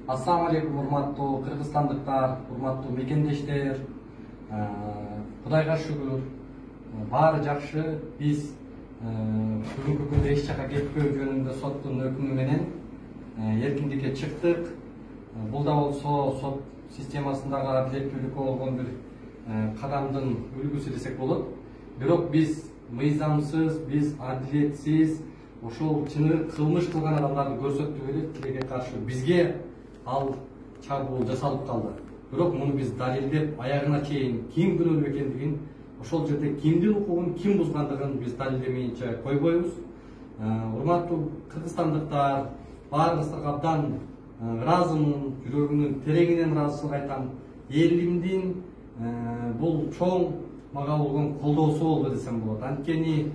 Ассаламу алейкум, урматтуу кыргызстандыктар, урматтуу мекендештер. Кудайга шүгүр, баары жакшы. Биз бүгүнкү күндө эч жака кетпөө жөнүндө соттун өкүмү менен эркиндикке чыктык. Бул да болсо сот системасындагы адилеттүүлүккө болгон бир кадамдын үлгүсү десек болот. Бирок биз мыйзамсыз, биз адилетсиз, ошол чыныгы кылмыш кылган адамдарды көрсөттүк эле тилекке каршы бизге ал чабуул жасалып калды. Бирок муну биз далилдеп аягына чейин ким күнөөлүү экендигин, ошол жерде кимдин укугун ким бузгандыгын биз далилдемейинче койбойбуз. Урматтуу кыргызстандыктар, баарыңыздарга абдан ыраазымын, жүрөгүмдүн тереңинен ыраазычылык айтам. Элимдин бул чоң мага болгон колдоосу болду десем болот. Анткени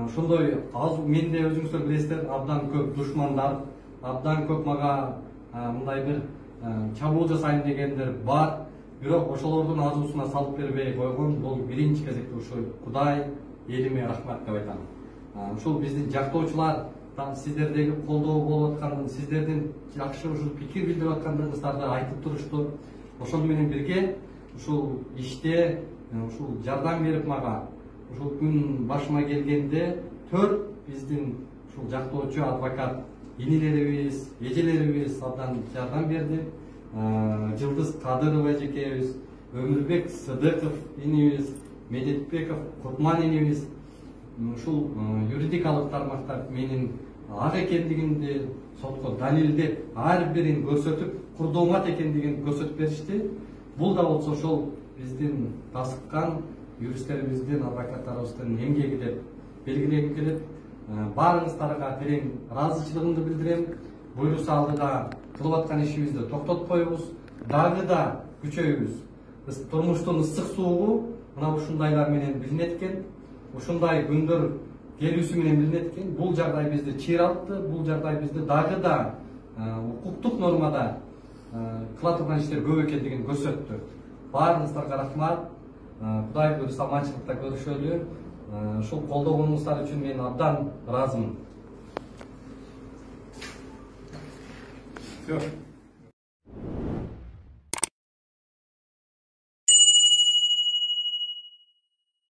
ошондой менде өзүңүздөр билесиздер, абдан көп душмандар, абдан көп мага мындай бир чабуул жасайм дегендер бар. Бирок ошолордун азуусуна салып бербей койгон бул биринчи кезекте ушул Кудай элиме рахмат деп айтам. Ушул биздин жактоочулар, сиздердеги колдоо болуп аткандыгын, сиздердин жакшы ушул пикир билдирип аткандыгыңыздарды айтып турушту. Ошол менен бирге ушул иште ушул жардам берип мага ушул күн башыма келгенде 4 биздин ушул жактоочу адвокат инилерибиз, эжелерибиз абдан жардам берди. Жылдыз Кадырова эжекебиз, Өмүрбек Сыдыков инибиз, Медетбеков Кутман инибиз ушул юридикалык тармакта менин ак экендигимди сотко далилдеп, ар бирин көрсөтүп, курдоомат экендигин көрсөтүп беришти. Бул да болсо ошол биздин тасыккан юристтерибиздин, адвокаттарыбыздын эмгеги деп белгилегим келет. Баарыңыздарга терең ыраазычылыгымды билдирем. Буйруса алдыда кылып аткан ишибизди токтотпойбуз, дагы да күчөйбүз. Турмуштун ысык суугу мына ушундайлар менен билинет экен, ушундай күндөр келүүсү менен билинет экен. Бул жагдай бизди чыйралтты, бул жагдай бизди дагы да укуктук нормада кыла турган иштер көп экендигин көрсөттү. Баарыңыздарга рахмат. Кудай буйруса аманчылыкта көрүшөлү. Ушул колдогонуңуздар үчүн мен абдан ыраазымын.